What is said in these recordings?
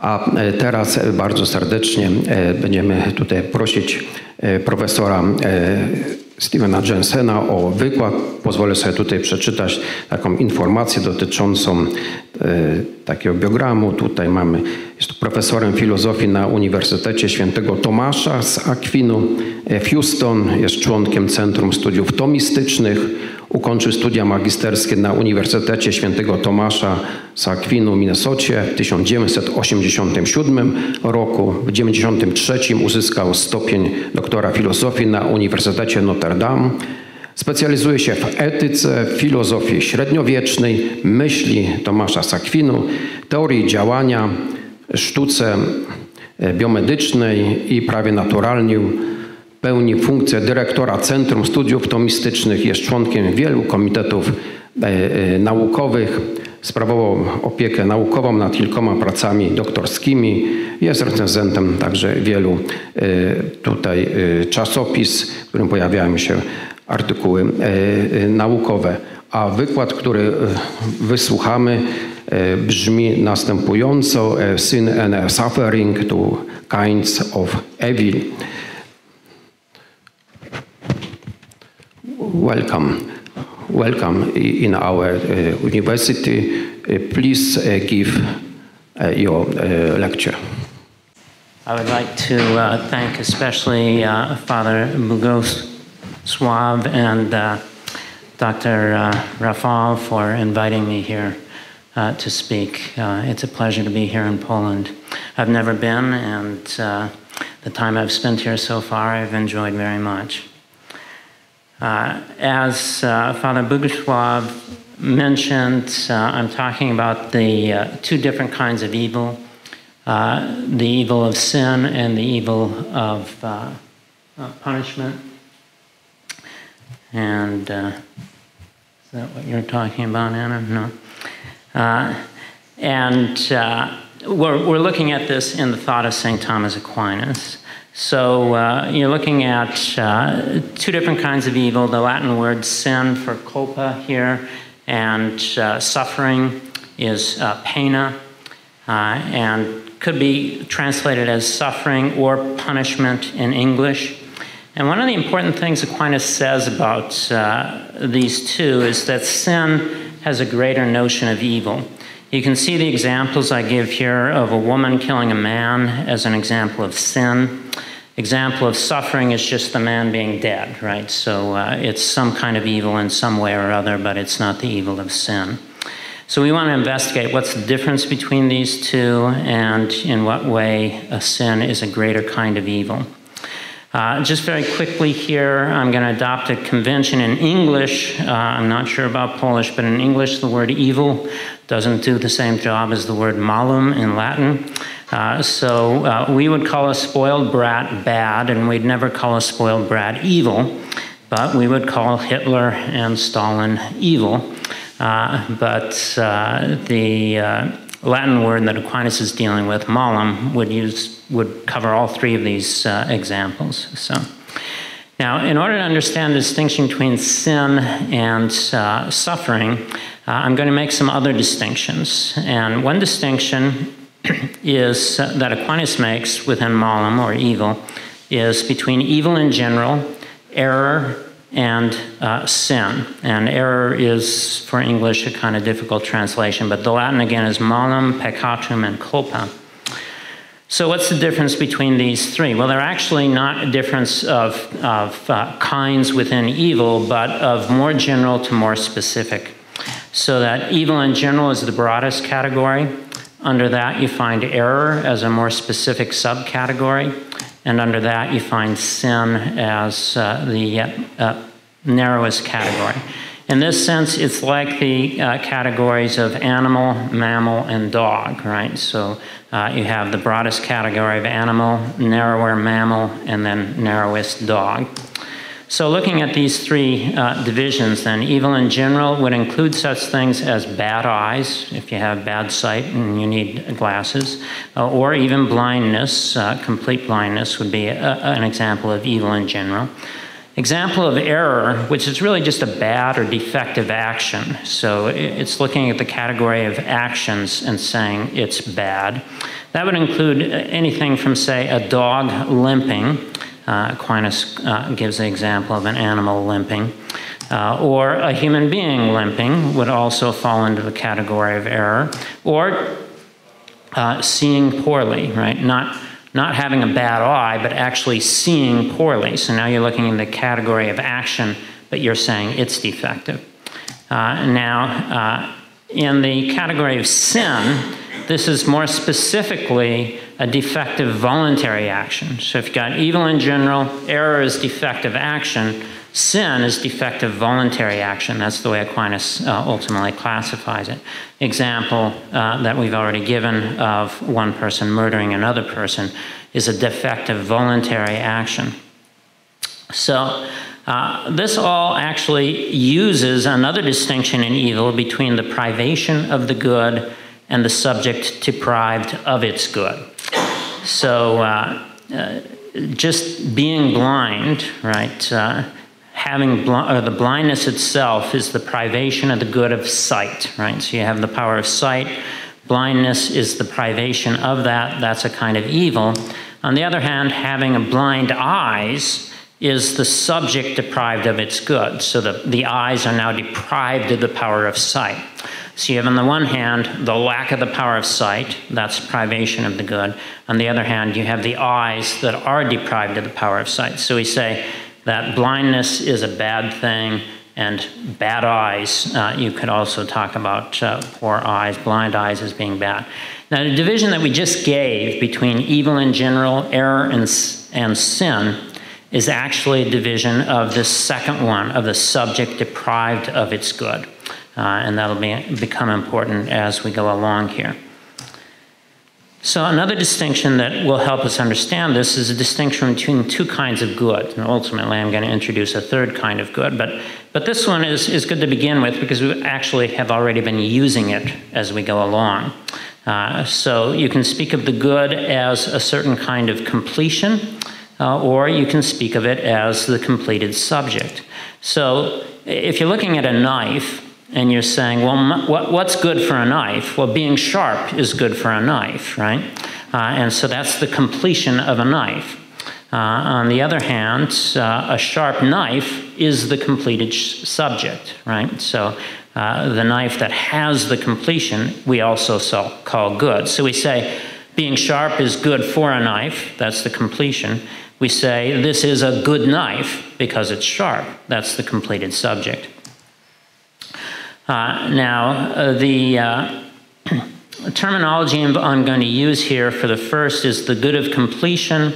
A teraz bardzo serdecznie będziemy tutaj prosić profesora Stephena Jensena o wykład. Pozwolę sobie tutaj przeczytać taką informację dotyczącą takiego biogramu. Tutaj mamy, jest to profesorem filozofii na Uniwersytecie Świętego Tomasza z Akwinu w Houston. Jest członkiem Centrum Studiów Tomistycznych. Ukończył studia magisterskie na Uniwersytecie Świętego Tomasza z Akwinu w Minnesocie w 1987 roku. W 1993 uzyskał stopień doktora filozofii na Uniwersytecie Notre Dame. Specjalizuje się w etyce, filozofii średniowiecznej, myśli Tomasza z Akwinu, teorii działania, sztuce biomedycznej i prawie naturalnym. Pełni funkcję dyrektora Centrum Studiów Tomistycznych, jest członkiem wielu komitetów naukowych, sprawował opiekę naukową nad kilkoma pracami doktorskimi, jest recenzentem także wielu tutaj czasopis, w którym pojawiają się artykuły naukowe. A wykład, który wysłuchamy, brzmi następująco: Sin and Suffering, Two Kinds of Evil. Welcome in our university. Please give your lecture. I would like to thank especially Father Bogusław and Dr. Rafał for inviting me here to speak. It's a pleasure to be here in Poland. I've never been, and the time I've spent here so far I've enjoyed very much. As Father Bogusław mentioned, I'm talking about the two different kinds of evil, the evil of sin and the evil of punishment. And is that what you're talking about, Anna? No. We're looking at this in the thought of St. Thomas Aquinas. So you're looking at two different kinds of evil, the Latin word sin for culpa here, and suffering is pena, and could be translated as suffering or punishment in English. And one of the important things Aquinas says about these two is that sin has a greater notion of evil. You can see the examples I give here of a woman killing a man as an example of sin. Example of suffering is just the man being dead, right? So it's some kind of evil in some way or other, but it's not the evil of sin. So we want to investigate what's the difference between these two and in what way a sin is a greater kind of evil. Just very quickly here, I'm going to adopt a convention in English. I'm not sure about Polish, but in English the word evil doesn't do the same job as the word malum in Latin. So we would call a spoiled brat bad, and we'd never call a spoiled brat evil, but we would call Hitler and Stalin evil. But the Latin word that Aquinas is dealing with, malum, would cover all three of these examples. So now, in order to understand the distinction between sin and suffering, I'm going to make some other distinctions. And one distinction is that Aquinas makes within malum, or evil, is between evil in general, error, and sin. And error is, for English, a kind of difficult translation, but the Latin, again, is malum, peccatum, and culpa. So what's the difference between these three? Well, they're actually not a difference of kinds within evil, but of more general to more specific. So that evil in general is the broadest category. Under that, you find error as a more specific subcategory. And under that, you find sin as the narrowest category. In this sense, it's like the categories of animal, mammal, and dog, right? So you have the broadest category of animal, narrower mammal, and then narrowest dog. So looking at these three divisions, then, evil in general would include such things as bad eyes, if you have bad sight and you need glasses, or even blindness. Complete blindness would be an example of evil in general. Example of error, which is really just a bad or defective action. So it's looking at the category of actions and saying it's bad. That would include anything from, say, a dog limping. Aquinas gives the example of an animal limping. Or a human being limping would also fall into the category of error. Or seeing poorly, right? Not having a bad eye, but actually seeing poorly. So now you're looking in the category of action, but you're saying it's defective. Now, in the category of sin, this is more specifically a defective voluntary action. So if you've got evil in general, error is defective action, sin is defective voluntary action. That's the way Aquinas ultimately classifies it. Example that we've already given of one person murdering another person is a defective voluntary action. So this all actually uses another distinction in evil between the privation of the good and the subject deprived of its good. So just being blind, right? The blindness itself is the privation of the good of sight, right? So you have the power of sight. Blindness is the privation of that. That's a kind of evil. On the other hand, having a blind eyes is the subject deprived of its good. So the eyes are now deprived of the power of sight. So you have on the one hand the lack of the power of sight, that's privation of the good. On the other hand, you have the eyes that are deprived of the power of sight. So we say that blindness is a bad thing, and bad eyes, you could also talk about poor eyes, blind eyes as being bad. Now the division that we just gave between evil in general, error, and sin is actually a division of this second one, of the subject deprived of its good. And that'll become important as we go along here. So another distinction that will help us understand this is a distinction between two kinds of good. And ultimately, I'm going to introduce a third kind of good. But this one is good to begin with because we actually have already been using it as we go along. So you can speak of the good as a certain kind of completion, or you can speak of it as the completed subject. So if you're looking at a knife, and you're saying, well, what's good for a knife? Well, being sharp is good for a knife, right? And so that's the completion of a knife. On the other hand, a sharp knife is the completed subject, right? So the knife that has the completion, we also call good. So we say being sharp is good for a knife, that's the completion. We say this is a good knife because it's sharp, that's the completed subject. Now, the terminology I'm going to use here for the first is the good of completion,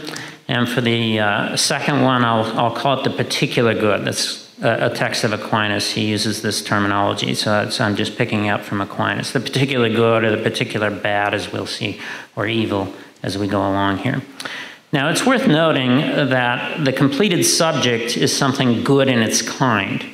and for the second one, I'll call it the particular good. That's a text of Aquinas. He uses this terminology, so I'm just picking up from Aquinas. The particular good or the particular bad, as we'll see, or evil as we go along here. Now, it's worth noting that the completed subject is something good in its kind.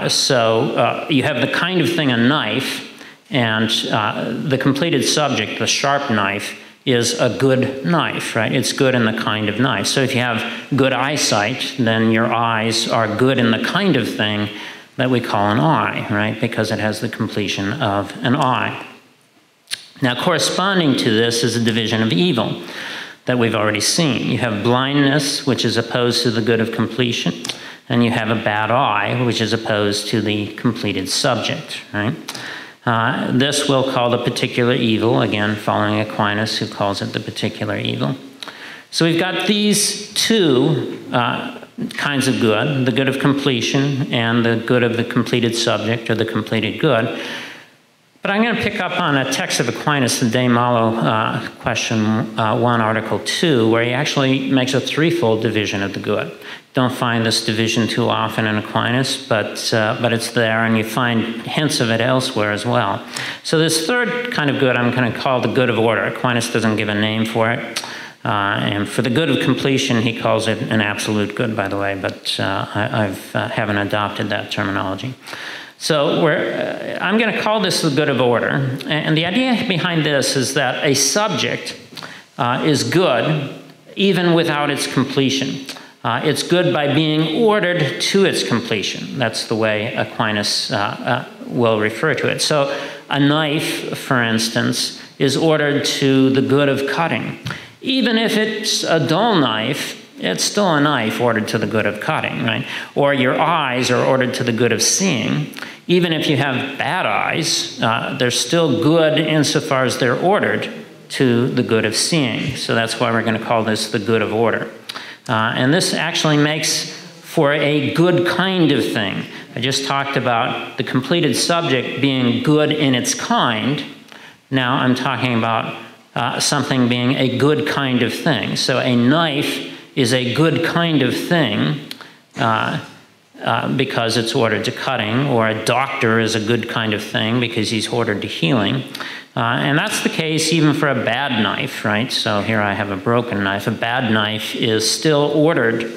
So you have the kind of thing, a knife, and the completed subject, the sharp knife, is a good knife, right? It's good in the kind of knife. So if you have good eyesight, then your eyes are good in the kind of thing that we call an eye, right? Because it has the completion of an eye. Now, corresponding to this is a division of evil that we've already seen. You have blindness, which is opposed to the good of completion. And you have a bad eye, which is opposed to the completed subject, right? This we'll call the particular evil, again, following Aquinas, who calls it the particular evil. So we've got these two kinds of good, the good of completion and the good of the completed subject, or the completed good. But I'm going to pick up on a text of Aquinas, the De Malo, question 1, article 2, where he actually makes a threefold division of the good. Don't find this division too often in Aquinas, but it's there, and you find hints of it elsewhere as well. So this third kind of good I'm going to call the good of order. Aquinas doesn't give a name for it. And for the good of completion, he calls it an absolute good, by the way, but I haven't adopted that terminology. So I'm going to call this the good of order. And the idea behind this is that a subject is good even without its completion. It's good by being ordered to its completion. That's the way Aquinas will refer to it. So a knife, for instance, is ordered to the good of cutting. Even if it's a dull knife, it's still a knife ordered to the good of cutting, right? Or your eyes are ordered to the good of seeing. Even if you have bad eyes, they're still good insofar as they're ordered to the good of seeing. So that's why we're going to call this the good of order. And this actually makes for a good kind of thing. I just talked about the completed subject being good in its kind. Now I'm talking about something being a good kind of thing. So a knife is a good kind of thing because it's ordered to cutting, or a doctor is a good kind of thing because he's ordered to healing. And that's the case even for a bad knife, right? So here I have a broken knife. A bad knife is still ordered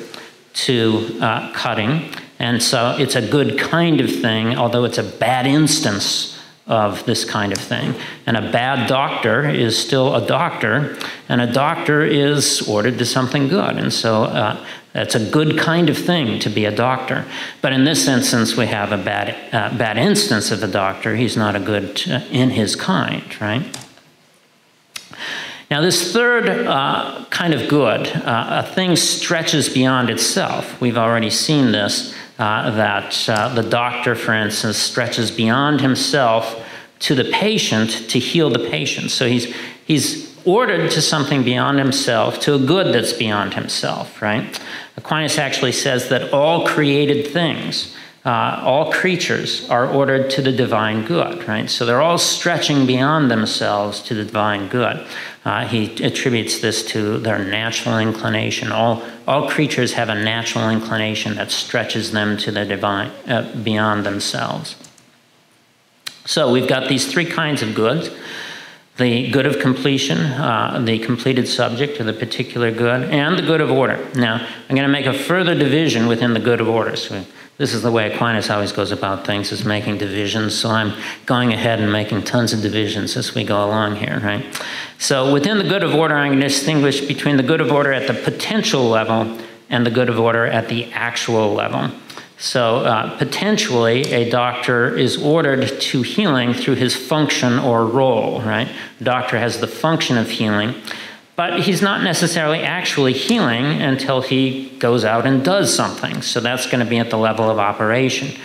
to cutting, and so it's a good kind of thing, although it's a bad instance of this kind of thing. And a bad doctor is still a doctor, and a doctor is ordered to something good. And so that's a good kind of thing to be a doctor. But in this instance, we have a bad instance of a doctor. He's not a good in his kind, right? Now, this third kind of good, a thing stretches beyond itself. We've already seen this, that the doctor, for instance, stretches beyond himself to the patient to heal the patient. So he's ordered to something beyond himself, to a good that's beyond himself, right? Aquinas actually says that all created things, all creatures are ordered to the divine good, right? So they're all stretching beyond themselves to the divine good. He attributes this to their natural inclination. All creatures have a natural inclination that stretches them to the divine, beyond themselves. So we've got these three kinds of goods. The good of completion, the completed subject, or the particular good, and the good of order. Now, I'm going to make a further division within the good of order. So this is the way Aquinas always goes about things, is making divisions. So I'm going ahead and making tons of divisions as we go along here, right? So within the good of order, I'm going to distinguish between the good of order at the potential level and the good of order at the actual level. So potentially, a doctor is ordered to healing through his function or role, right? The doctor has the function of healing, but he's not necessarily actually healing until he goes out and does something. So that's going to be at the level of operation.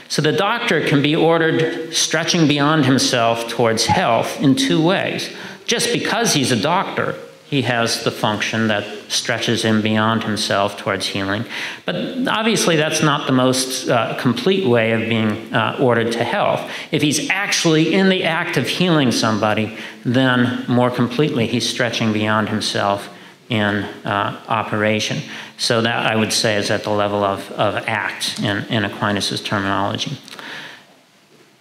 So the doctor can be ordered stretching beyond himself towards health in two ways. Just because he's a doctor, he has the function that stretches him beyond himself towards healing. But obviously that's not the most complete way of being ordered to health. If he's actually in the act of healing somebody, then more completely he's stretching beyond himself in operation. So that, I would say, is at the level of act in Aquinas' terminology.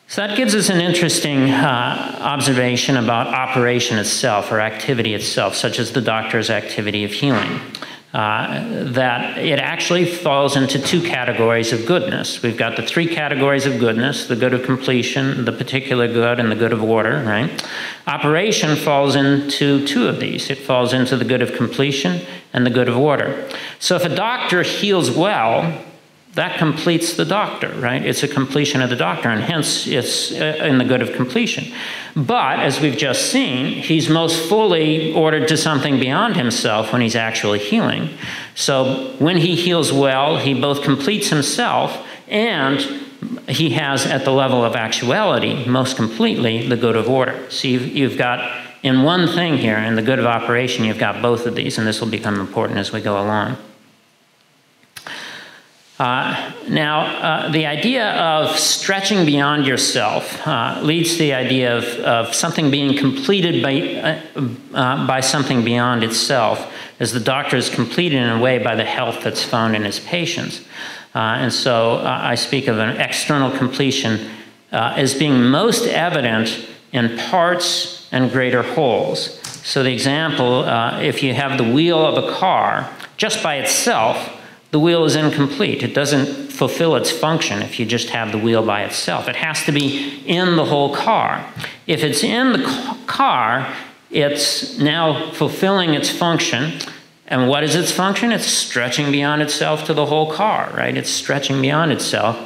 So that gives us an interesting observation about operation itself, or activity itself, such as the doctor's activity of healing. That it actually falls into two categories of goodness. We've got the three categories of goodness: the good of completion, the particular good, and the good of order, right? Operation falls into two of these. It falls into the good of completion and the good of order. So if a doctor heals well, that completes the doctor, right? It's a completion of the doctor, and hence it's in the good of completion. But, as we've just seen, he's most fully ordered to something beyond himself when he's actually healing. So when he heals well, he both completes himself, and he has, at the level of actuality, most completely the good of order. So you've got, in one thing here, in the good of operation, you've got both of these, and this will become important as we go along. Now, the idea of stretching beyond yourself leads to the idea of something being completed by something beyond itself, as the doctor is completed in a way by the health that's found in his patients. And so I speak of an external completion as being most evident in parts and greater wholes. So the example, if you have the wheel of a car, just by itself, the wheel is incomplete. It doesn't fulfill its function if you just have the wheel by itself. It has to be in the whole car. If it's in the car, it's now fulfilling its function. And what is its function? It's stretching beyond itself to the whole car, right? It's stretching beyond itself.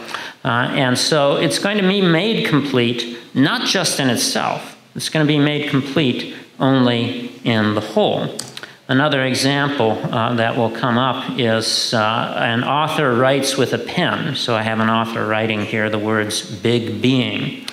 And so it's going to be made complete, not just in itself, It's going to be made complete only in the whole. Another example that will come up is an author writes with a pen. So I have an author writing here the words big being.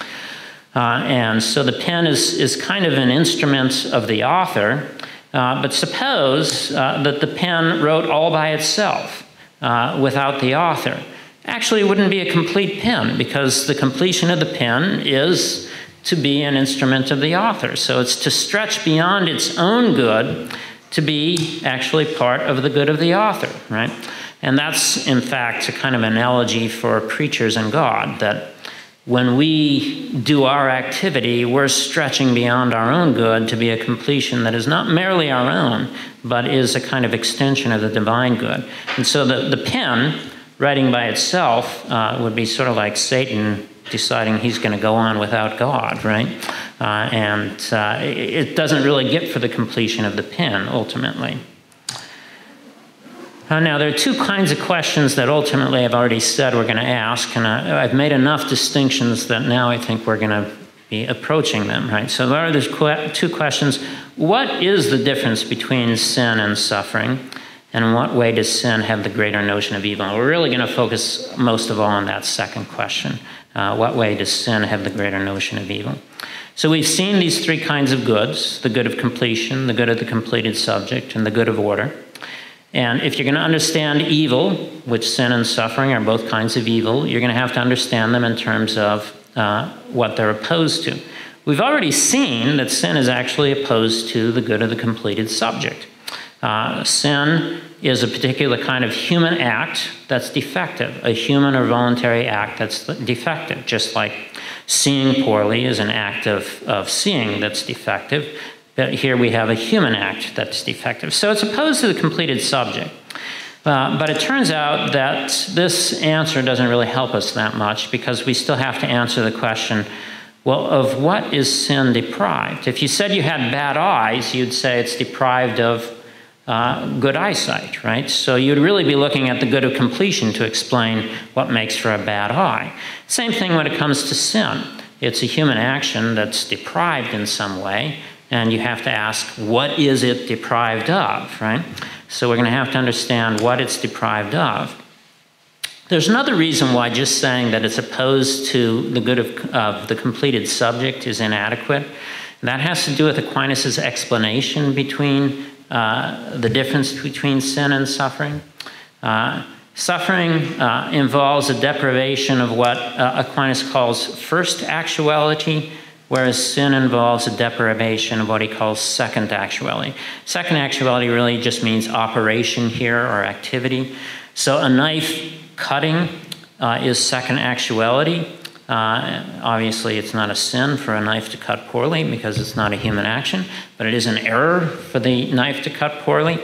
And so the pen is kind of an instrument of the author, but suppose that the pen wrote all by itself without the author. Actually, it wouldn't be a complete pen because the completion of the pen is to be an instrument of the author. So it's to stretch beyond its own good to be actually part of the good of the author, right? And that's, in fact, a kind of analogy for preachers and God, that when we do our activity, we're stretching beyond our own good to be a completion that is not merely our own, but is a kind of extension of the divine good. And so the pen, writing by itself, would be sort of like Satan deciding he's going to go on without God, right? It doesn't really get for the completion of the pen, ultimately. Now, there are two kinds of questions that ultimately I've already said we're going to ask, and I've made enough distinctions that now I think we're going to be approaching them, right? So there are two questions. What is the difference between sin and suffering, and in what way does sin have the greater notion of evil? And we're really going to focus most of all on that second question. What way does sin have the greater notion of evil? So we've seen these three kinds of goods: the good of completion, the good of the completed subject, and the good of order. And if you're going to understand evil, which sin and suffering are both kinds of evil, you're going to have to understand them in terms of what they're opposed to. We've already seen that sin is actually opposed to the good of the completed subject. Sin is a particular kind of human act that's defective, a human or voluntary act that's defective, just like seeing poorly is an act of seeing that's defective. But here we have a human act that's defective. So it's opposed to the completed subject. But it turns out that this answer doesn't really help us that much because we still have to answer the question, well, of what is sin deprived? If you said you had bad eyes, you'd say it's deprived of good eyesight, right? So you'd really be looking at the good of completion to explain what makes for a bad eye. Same thing when it comes to sin. It's a human action that's deprived in some way, and you have to ask, what is it deprived of, right? So we're going to have to understand what it's deprived of. There's another reason why just saying that it's opposed to the good of the completed subject is inadequate. That has to do with Aquinas' explanation between the difference between sin and suffering. Suffering involves a deprivation of what Aquinas calls first actuality, whereas sin involves a deprivation of what he calls second actuality. Second actuality really just means operation here or activity. So a knife cutting is second actuality. Obviously, it's not a sin for a knife to cut poorly because it's not a human action, but it is an error for the knife to cut poorly.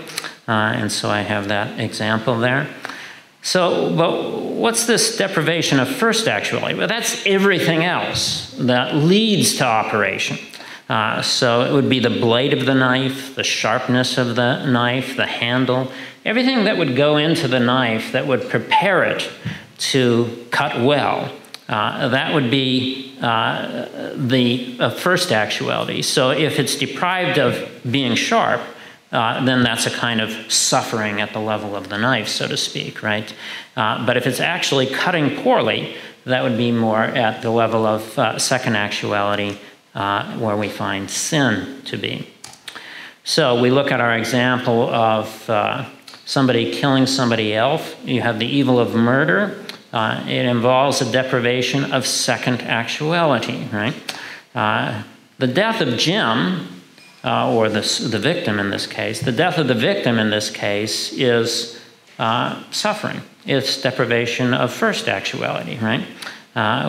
And so I have that example there. So, but what's this deprivation of first actuality? Well, that's everything else that leads to operation. So it would be the blade of the knife, the sharpness of the knife, the handle, everything that would go into the knife that would prepare it to cut well. That would be the first actuality. So if it's deprived of being sharp, then that's a kind of suffering at the level of the knife, so to speak, right? But if it's actually cutting poorly, that would be more at the level of second actuality, where we find sin to be. So we look at our example of somebody killing somebody else. You have the evil of murder. It involves a deprivation of second actuality, right? The death of Jim, or the victim in this case, the death of the victim in this case is suffering. It's deprivation of first actuality, right?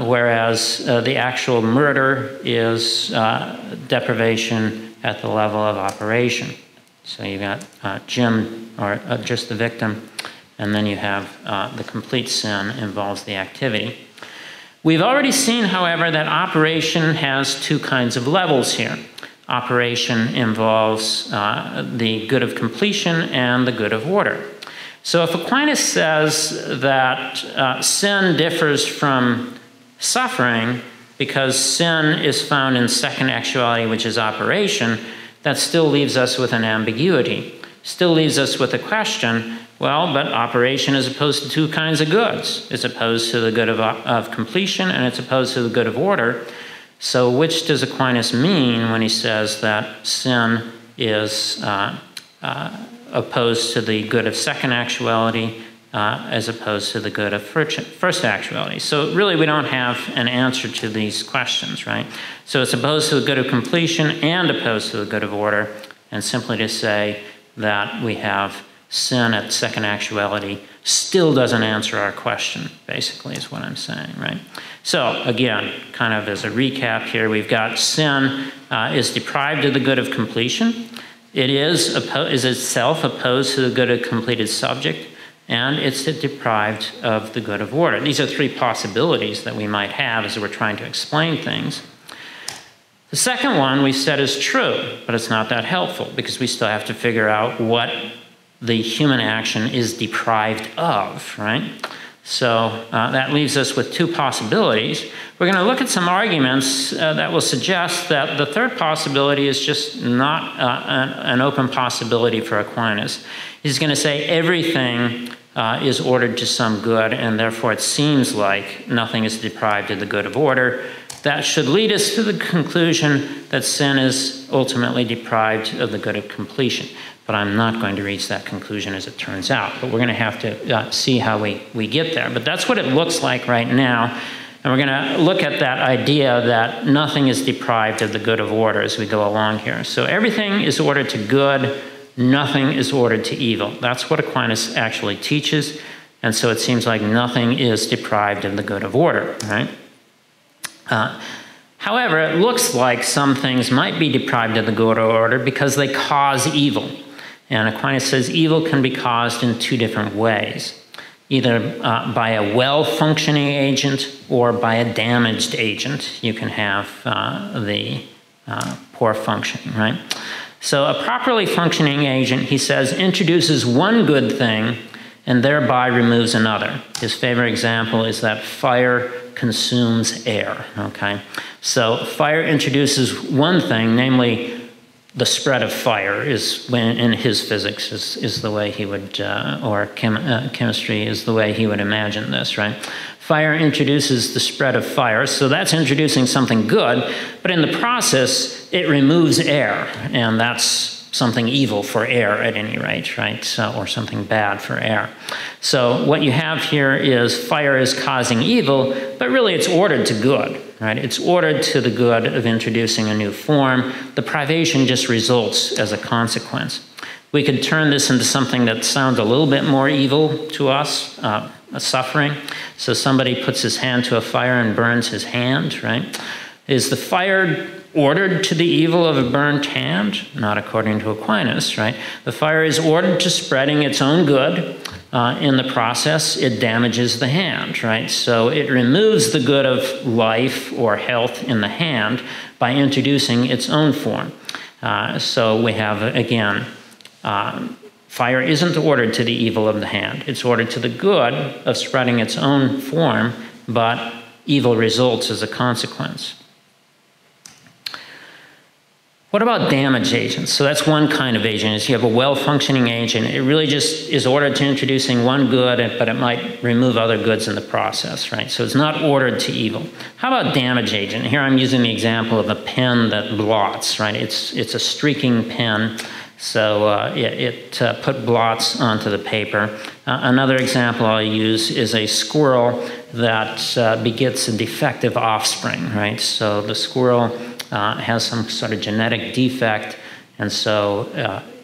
Whereas the actual murder is deprivation at the level of operation. So you've got Jim, or just the victim, and then you have the complete sin involves the activity. We've already seen, however, that operation has two kinds of levels here. Operation involves the good of completion and the good of order. So if Aquinas says that sin differs from suffering because sin is found in second actuality, which is operation, that still leaves us with an ambiguity. Still leaves us with a question, well, but operation is opposed to two kinds of goods. It's opposed to the good of completion, and it's opposed to the good of order. So which does Aquinas mean when he says that sin is opposed to the good of second actuality as opposed to the good of first actuality? So really we don't have an answer to these questions, right? So it's opposed to the good of completion and opposed to the good of order, and simply to say that we have sin at second actuality still doesn't answer our question, basically, is what I'm saying, right? So again, kind of as a recap here, we've got sin is deprived of the good of completion. It is itself opposed to the good of completed subject, and it's deprived of the good of order. These are three possibilities that we might have as we're trying to explain things. The second one we said is true, but it's not that helpful because we still have to figure out what the human action is deprived of, right? So that leaves us with two possibilities. We're going to look at some arguments that will suggest that the third possibility is just not an open possibility for Aquinas. He's going to say everything is ordered to some good, and therefore it seems like nothing is deprived of the good of order. That should lead us to the conclusion that sin is ultimately deprived of the good of completion. But I'm not going to reach that conclusion as it turns out. But we're going to have to see how we get there. But that's what it looks like right now. And we're going to look at that idea that nothing is deprived of the good of order as we go along here. So everything is ordered to good, nothing is ordered to evil. That's what Aquinas actually teaches. And so it seems like nothing is deprived of the good of order, right? However, it looks like some things might be deprived of the good of order because they cause evil. And Aquinas says evil can be caused in two different ways, either by a well-functioning agent or by a damaged agent. You can have the poor functioning, right? So a properly functioning agent, he says, introduces one good thing and thereby removes another. His favorite example is that fire consumes air, okay? So fire introduces one thing, namely the spread of fire is, in his physics, is the way he would, or chemistry is the way he would imagine this, right? Fire introduces the spread of fire, so that's introducing something good, but in the process, it removes air, and that's something evil for air at any rate, right? So, or something bad for air. So what you have here is fire is causing evil, but really it's ordered to good, right? It's ordered to the good of introducing a new form. The privation just results as a consequence. We could turn this into something that sounds a little bit more evil to us, a suffering. So somebody puts his hand to a fire and burns his hand, right? Is the fire ordered to the evil of a burnt hand? Not according to Aquinas, right? The fire is ordered to spreading its own good. In the process, it damages the hand, right? So it removes the good of life or health in the hand by introducing its own form. So we have, again, fire isn't ordered to the evil of the hand. It's ordered to the good of spreading its own form, but evil results as a consequence. What about damage agents? So that's one kind of agent. Is you have a well-functioning agent. It really just is ordered to introducing one good, but it might remove other goods in the process, right? So it's not ordered to evil. How about damage agent? Here I'm using the example of a pen that blots, right? It's a streaking pen, so it put blots onto the paper. Another example I'll use is a squirrel that begets a defective offspring, right? So the squirrel has some sort of genetic defect, and so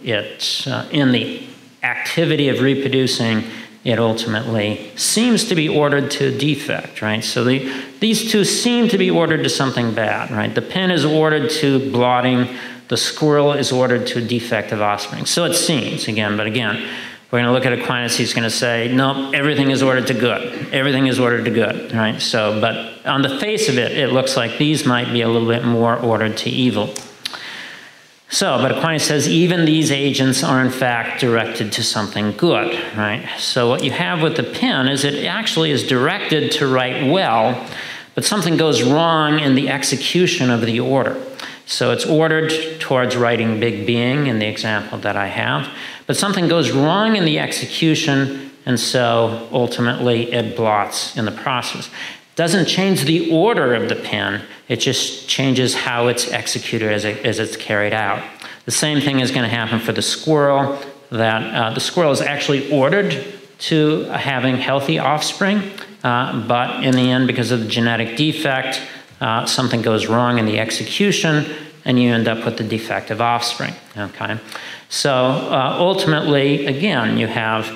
in the activity of reproducing, it ultimately seems to be ordered to defect, right? So these two seem to be ordered to something bad, right? The pen is ordered to blotting, the squirrel is ordered to defective offspring. So it seems, again, but again, we're going to look at Aquinas, he's going to say, no, everything is ordered to good. Everything is ordered to good, right? So, but on the face of it, it looks like these might be a little bit more ordered to evil. So, but Aquinas says even these agents are in fact directed to something good, right? So what you have with the pen is it actually is directed to write well, but something goes wrong in the execution of the order. So it's ordered towards writing big being in the example that I have, but something goes wrong in the execution, and so ultimately it blots in the process. Doesn't change the order of the pen, it just changes how it's executed as it's carried out. The same thing is going to happen for the squirrel, that the squirrel is actually ordered to having healthy offspring, but in the end, because of the genetic defect, something goes wrong in the execution, and you end up with the defective offspring, okay? So ultimately, again, you have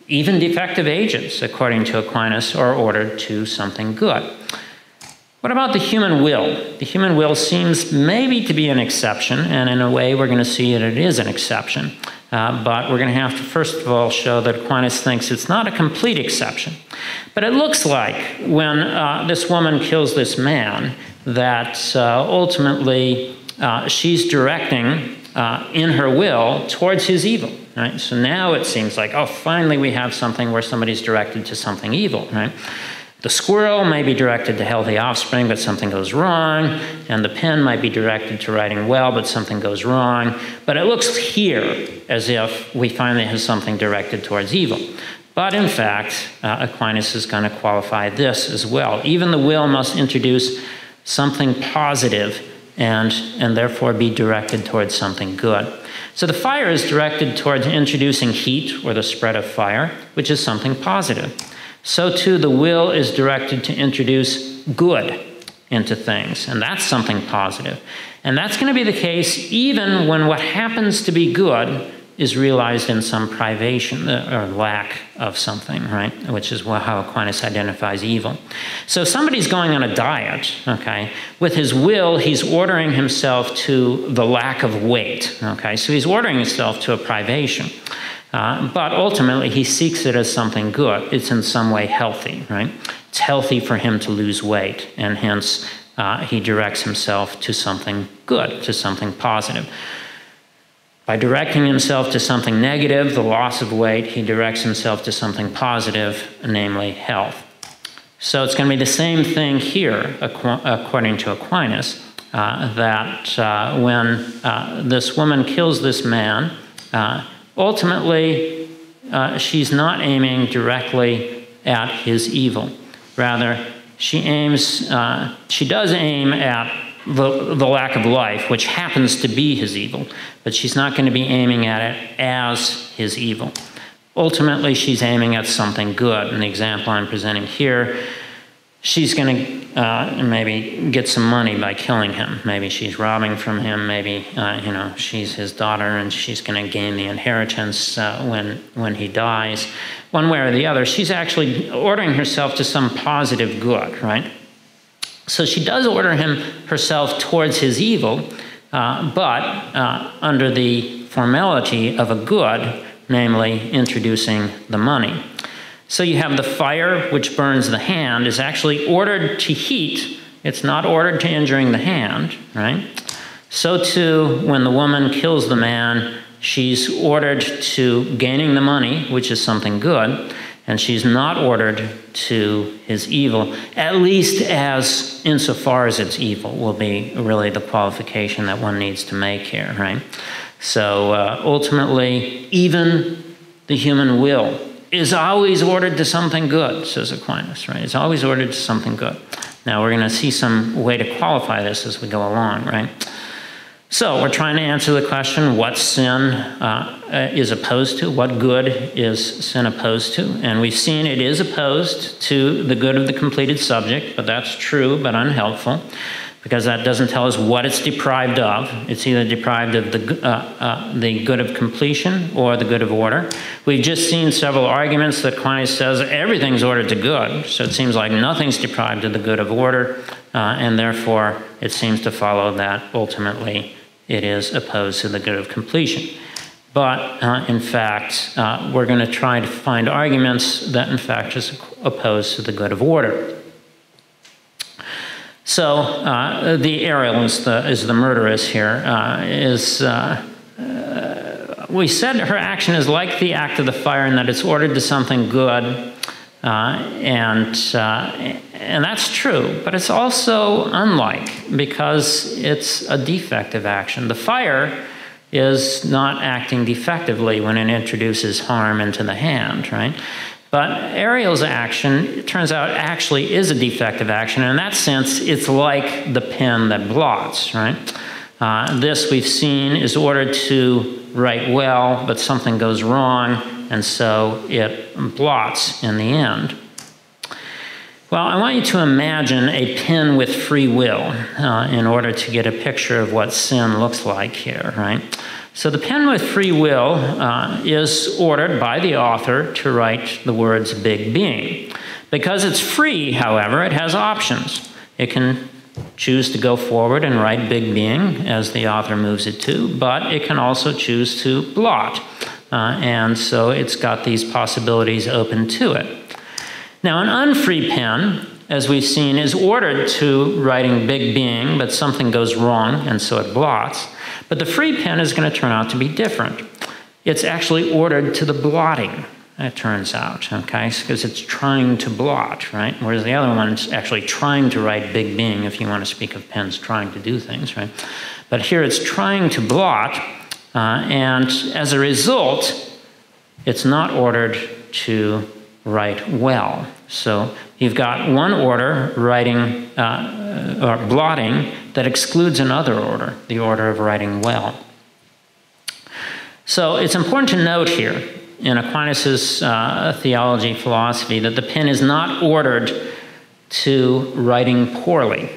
even defective agents, according to Aquinas, are ordered to something good. What about the human will? The human will seems maybe to be an exception, and in a way we're going to see that it is an exception. But we're going to have to first of all show that Aquinas thinks it's not a complete exception. But it looks like when this woman kills this man that ultimately she's directing in her will towards his evil. Right? So now it seems like, oh, finally we have something where somebody's directed to something evil. Right? The squirrel may be directed to healthy offspring, but something goes wrong, and the pen might be directed to writing well, but something goes wrong. But it looks here as if we finally have something directed towards evil. But in fact, Aquinas is going to qualify this as well. Even the will must introduce something positive and therefore be directed towards something good. So the fire is directed towards introducing heat or the spread of fire, which is something positive. So too, the will is directed to introduce good into things, and that's something positive. And that's going to be the case even when what happens to be good is realized in some privation or lack of something, right? Which is how Aquinas identifies evil. So if somebody's going on a diet, okay, with his will, he's ordering himself to the lack of weight, okay? So he's ordering himself to a privation. But ultimately, he seeks it as something good. It's in some way healthy, right? It's healthy for him to lose weight, and hence he directs himself to something good, to something positive. By directing himself to something negative, the loss of weight, he directs himself to something positive, namely health. So it's going to be the same thing here, according to Aquinas, that when this woman kills this man, ultimately, she's not aiming directly at his evil. Rather, she does aim at the lack of life, which happens to be his evil, but she's not going to be aiming at it as his evil. Ultimately, she's aiming at something good. In the example I'm presenting here, she's going to maybe get some money by killing him. Maybe she's robbing from him. Maybe she's his daughter, and she's going to gain the inheritance when he dies. One way or the other, she's actually ordering herself to some positive good, right? So she does order herself towards his evil, but under the formality of a good, namely introducing the money. So you have the fire, which burns the hand, is actually ordered to heat. It's not ordered to injuring the hand, right? So too, when the woman kills the man, she's ordered to gaining the money, which is something good, and she's not ordered to his evil, at least as insofar as it's evil will be really the qualification that one needs to make here, right? So ultimately, even the human will is always ordered to something good, says Aquinas, right? It's always ordered to something good. Now, we're going to see some way to qualify this as we go along, right? So we're trying to answer the question, what sin is opposed to? What good is sin opposed to? And we've seen it is opposed to the good of the completed subject, but that's true but unhelpful, because that doesn't tell us what it's deprived of. It's either deprived of the good of completion or the good of order. We've just seen several arguments that Aquinas says everything's ordered to good, so it seems like nothing's deprived of the good of order, and therefore it seems to follow that ultimately it is opposed to the good of completion. But in fact, we're going to try to find arguments that in fact is opposed to the good of order. So the Ariel is the murderess here. We said her action is like the act of the fire in that it's ordered to something good, and And that's true, but it's also unlike, because it's a defective action. The fire is not acting defectively when it introduces harm into the hand, right? But Ariel's action, it turns out, actually is a defective action. In that sense, it's like the pen that blots, right? This we've seen is ordered to write well, but something goes wrong, and so it blots in the end. Well, I want you to imagine a pen with free will in order to get a picture of what sin looks like here, right? So the pen with free will is ordered by the author to write the words big being. Because it's free, however, it has options. It can choose to go forward and write big being as the author moves it to, but it can also choose to blot. And so it's got these possibilities open to it. Now, an unfree pen, as we've seen, is ordered to writing big being, but something goes wrong, and so it blots. But the free pen is going to turn out to be different. It's actually ordered to the blotting, it turns out, okay, because it's trying to blot, right? Whereas the other one is actually trying to write big being, if you want to speak of pens trying to do things, right? But here it's trying to blot, and as a result, it's not ordered to write well. So you've got one order writing or blotting that excludes another order, the order of writing well. So it's important to note here in Aquinas' theology philosophy that the pen is not ordered to writing poorly,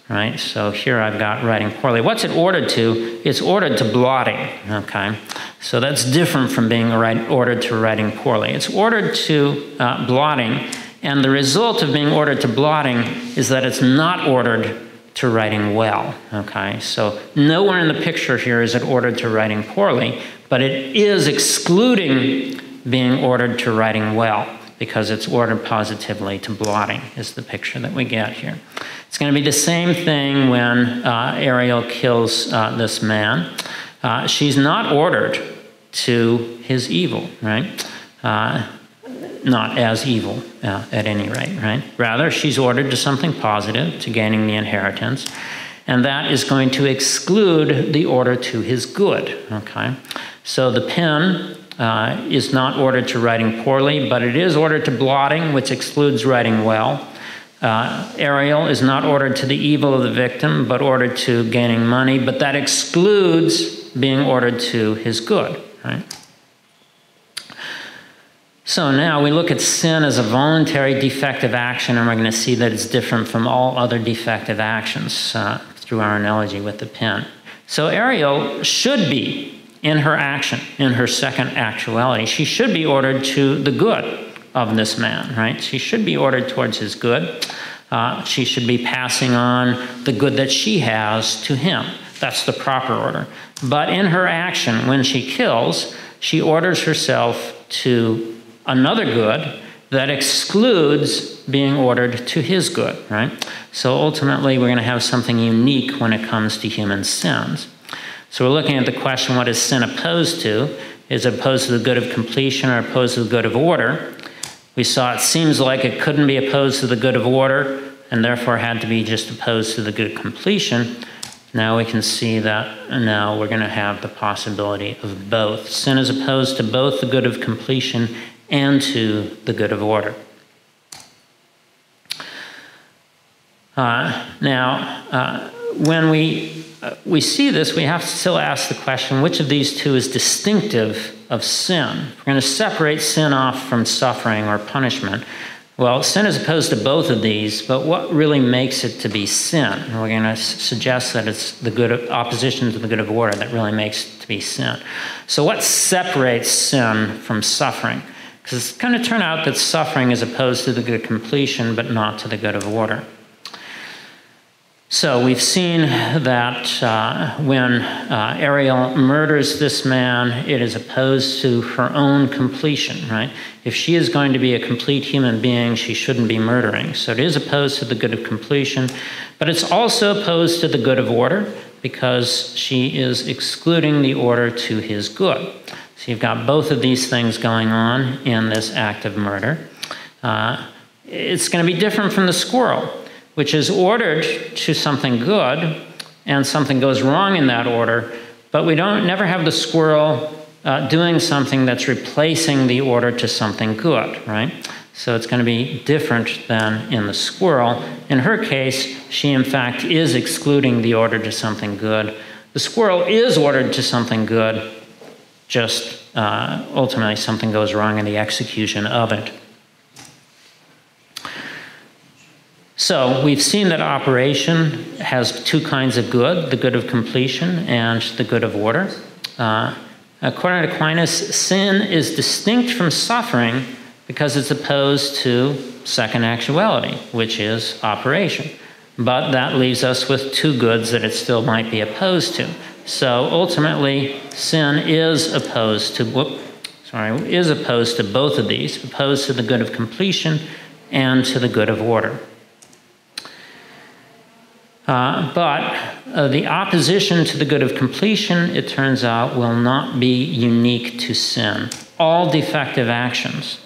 right? So here I've got writing poorly. What's it ordered to? It's ordered to blotting, okay? So that's different from being ordered to writing poorly. It's ordered to blotting, and the result of being ordered to blotting is that it's not ordered to writing well, okay? So nowhere in the picture here is it ordered to writing poorly, but it is excluding being ordered to writing well, because it's ordered positively to blotting, is the picture that we get here. It's going to be the same thing when Ariel kills this man. She's not ordered to his evil, right? Not as evil, at any rate, right? Rather, she's ordered to something positive, to gaining the inheritance, and that is going to exclude the order to his good, okay? So the pen is not ordered to writing poorly, but it is ordered to blotting, which excludes writing well. Ariel is not ordered to the evil of the victim, but ordered to gaining money, but that excludes being ordered to his good, right? So now we look at sin as a voluntary defective action, and we're going to see that it's different from all other defective actions through our analogy with the pen. So Ariel should be, in her action, in her second actuality, she should be ordered to the good of this man, right? She should be ordered towards his good. She should be passing on the good that she has to him. That's the proper order. But in her action, when she kills, she orders herself to another good that excludes being ordered to his good, right? So ultimately, we're going to have something unique when it comes to human sins. So we're looking at the question, what is sin opposed to? Is it opposed to the good of completion or opposed to the good of order? We saw it seems like it couldn't be opposed to the good of order and therefore had to be just opposed to the good of completion. Now we can see that now we're going to have the possibility of both. Sin is opposed to both the good of completion and to the good of order. When we see this, we have to still ask the question, which of these two is distinctive of sin? We're going to separate sin off from suffering or punishment. Well, sin is opposed to both of these, but what really makes it to be sin? And we're going to suggest that it's the good of, opposition to the good of order that really makes it to be sin. So what separates sin from suffering? Because it's going to turn out that suffering is opposed to the good of completion, but not to the good of order. So we've seen that when Ariel murders this man, it is opposed to her own completion, right? If she is going to be a complete human being, she shouldn't be murdering. So it is opposed to the good of completion, but it's also opposed to the good of order because she is excluding the order to his good. So you've got both of these things going on in this act of murder. it's going to be different from the squirrel, which is ordered to something good, and something goes wrong in that order, but we never have the squirrel doing something that's replacing the order to something good, right? So it's going to be different than in the squirrel. In her case, she in fact is excluding the order to something good. The squirrel is ordered to something good, just ultimately something goes wrong in the execution of it. So we've seen that operation has two kinds of good, the good of completion and the good of order. According to Aquinas, sin is distinct from suffering because it's opposed to second actuality, which is operation. But that leaves us with two goods that it still might be opposed to. So ultimately, sin is opposed to both of these, opposed to the good of completion and to the good of order. But the opposition to the good of completion, it turns out, will not be unique to sin. All defective actions,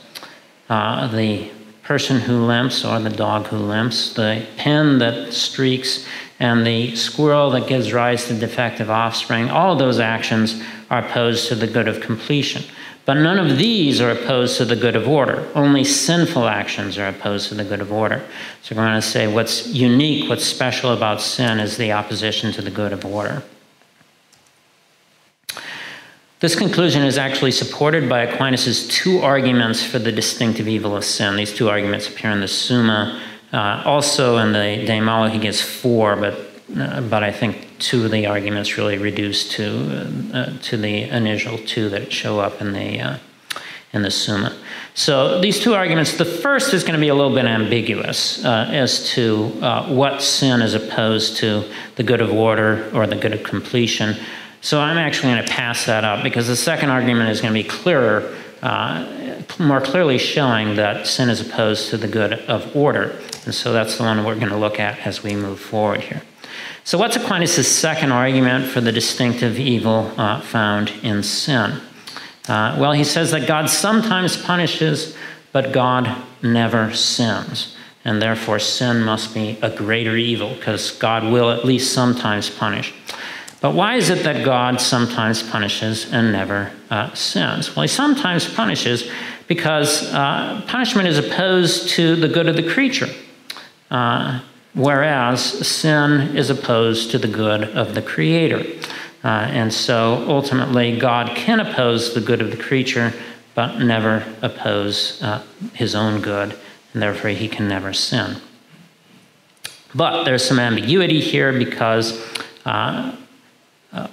the person who limps or the dog who limps, the pen that streaks, and the squirrel that gives rise to defective offspring, all of those actions are opposed to the good of completion. But none of these are opposed to the good of order. Only sinful actions are opposed to the good of order. So we're going to say what's unique, what's special about sin is the opposition to the good of order. This conclusion is actually supported by Aquinas' two arguments for the distinctive evil of sin. These two arguments appear in the Summa. Also in the De Malo he gives four, but I think two of the arguments really reduce to the initial two that show up in the Summa. So these two arguments, the first is going to be a little bit ambiguous as to what sin is opposed to, the good of order or the good of completion. So I'm actually going to pass that up because the second argument is going to be clearer, more clearly showing that sin is opposed to the good of order. And so that's the one we're going to look at as we move forward here. So what's Aquinas' second argument for the distinctive evil found in sin? Well, he says that God sometimes punishes, but God never sins. And therefore, sin must be a greater evil because God will at least sometimes punish. But why is it that God sometimes punishes and never sins? Well, he sometimes punishes because punishment is opposed to the good of the creature, whereas sin is opposed to the good of the Creator. And so ultimately, God can oppose the good of the creature, but never oppose his own good, and therefore he can never sin. But there's some ambiguity here because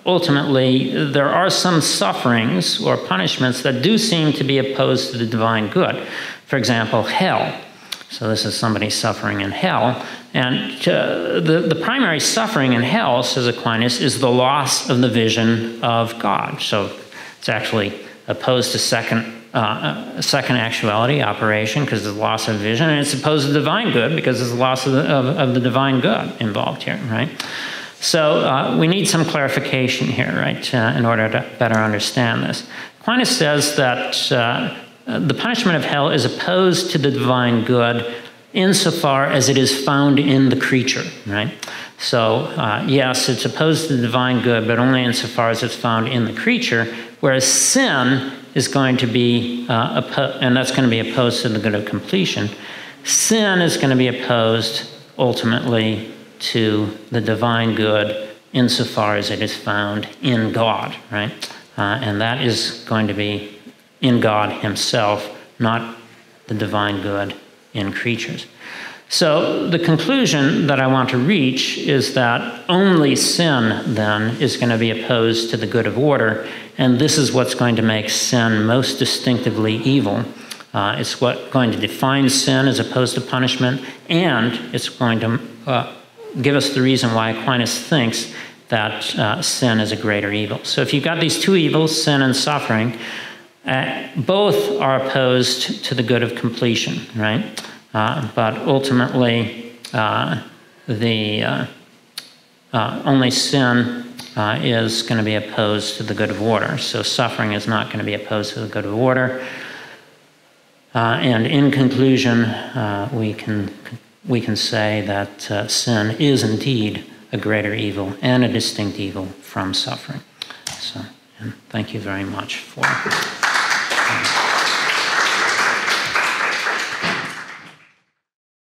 ultimately, there are some sufferings or punishments that do seem to be opposed to the divine good. For example, hell. So this is somebody suffering in hell. And the primary suffering in hell, says Aquinas, is the loss of the vision of God. So it's actually opposed to second actuality, operation, because there's loss of vision. And it's opposed to divine good because there's loss of the divine good involved here, right? So we need some clarification here, right, in order to better understand this. Aquinas says that the punishment of hell is opposed to the divine good insofar as it is found in the creature, right? So yes, it's opposed to the divine good, but only insofar as it's found in the creature, whereas sin is going to be, and that's going to be opposed to the good of completion. Sin is going to be opposed ultimately to the divine good insofar as it is found in God, right? And that is going to be in God himself, not the divine good in creatures. So the conclusion that I want to reach is that only sin, then, is going to be opposed to the good of order, and this is what's going to make sin most distinctively evil. It's going to define sin as opposed to punishment, and it's going to give us the reason why Aquinas thinks that sin is a greater evil. So if you've got these two evils, sin and suffering, both are opposed to the good of completion, right? But ultimately, only sin is going to be opposed to the good of order. So suffering is not going to be opposed to the good of order. And in conclusion, we can say that sin is indeed a greater evil and a distinct evil from suffering. So, and thank you very much for